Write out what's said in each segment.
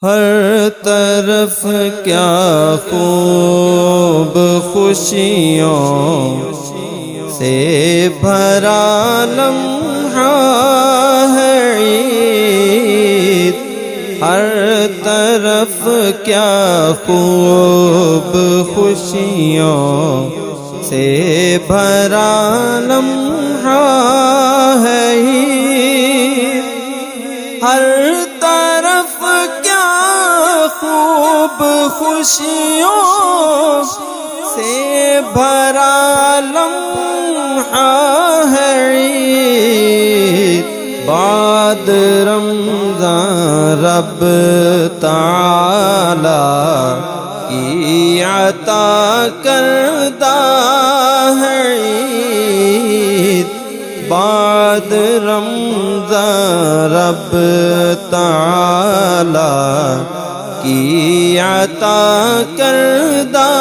ہر طرف کیا خوب خوشیوں سے بھرا لمحہ ہے عید، ہر طرف کیا خوب خوشیوں سے بھرا لمحہ ہے عید، ہر طرف کیا خوب خوشیوں سے بھرا لمحہ ہے عید، بعد رمضان رب تعالی کی عطا کردہ ہے عید، بعد رمضان رب تعالی کی عطا کردہ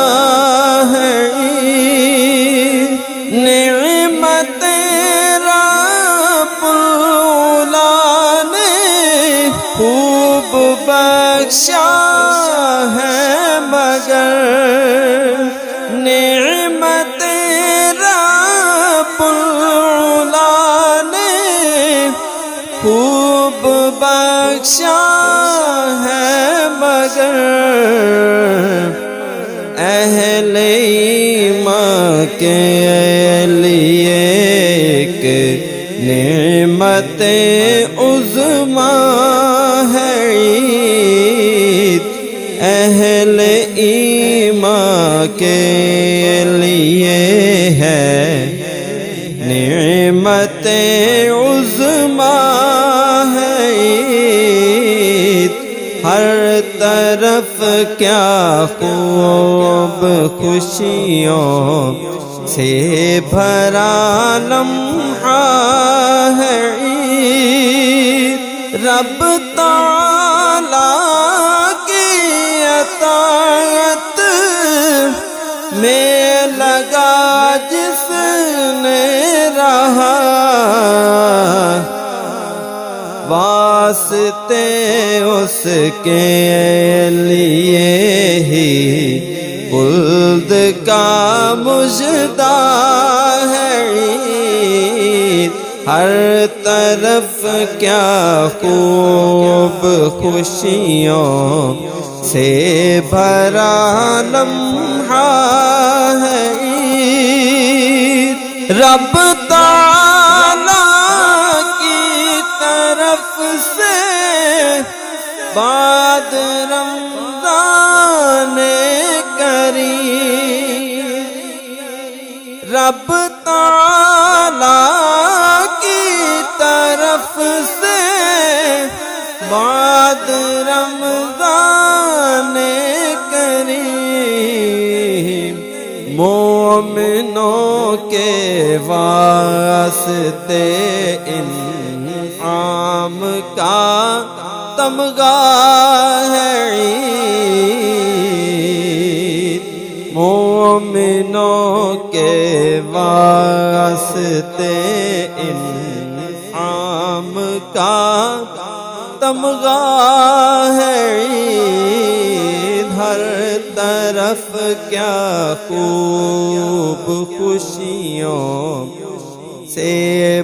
ہے عید، نعمت رب العلا نے خوب بخشا ہے مگر نعمت رب العلا نے خوب بخشا ہے مگر اہل ایمان کے لیے ایک نعمت عظمیٰ ہے عید، اہل ایمان کے لیے ہے نعمت عظمیٰ ہے عید، ہر طرف کیا خوب خوشیوں سے بھرا لمحہ ہے عید، رب تعالی کی اطاعت میں لگا جس نے رہا، واسطے اس کے لیے ہی خلد کا مژدہ ہے عید، ہر طرف کیا خوب خوشیوں سے بھرا لمحہ ہے عید، رب تعالی کی طرف سے بعد رمضان کریم، رب تعالی کی طرف سے بعد رمضان کریم، مومنوں کے واسطے انعام کا تمغہ ہے عید، مومنوں کے واسطے انعام کا تمغہ ہے عید، ہر طرف کیا خوب خوشیوں سے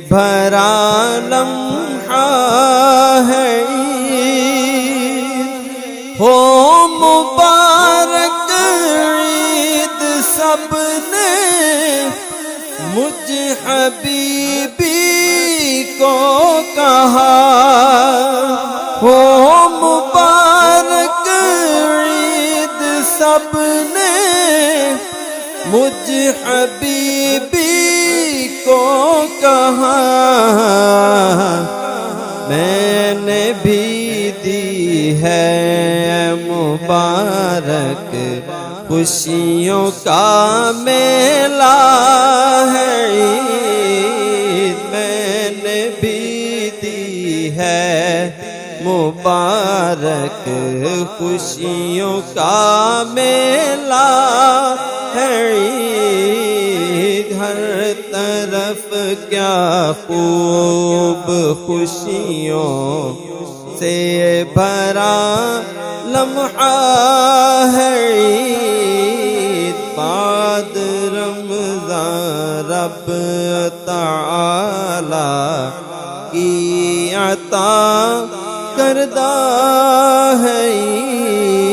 بھرا لمحہ ہے عید، ہو مبارک عید سب نے مجھ حبیبی کو کہا، ہو مبارک عید سب نے مجھ حبیبی کو کہا، میں نے بھی دی ہے مبارک خوشیوں کا میلہ ہے عید، میں نے بھی دی ہے مبارک خوشیوں کا میلہ ہے عید، ہر طرف کیا خوب خوشیوں سے بھرا لمحہ ہے عید بعد رمضان رب تعالی کی عطا کردہ ہے عید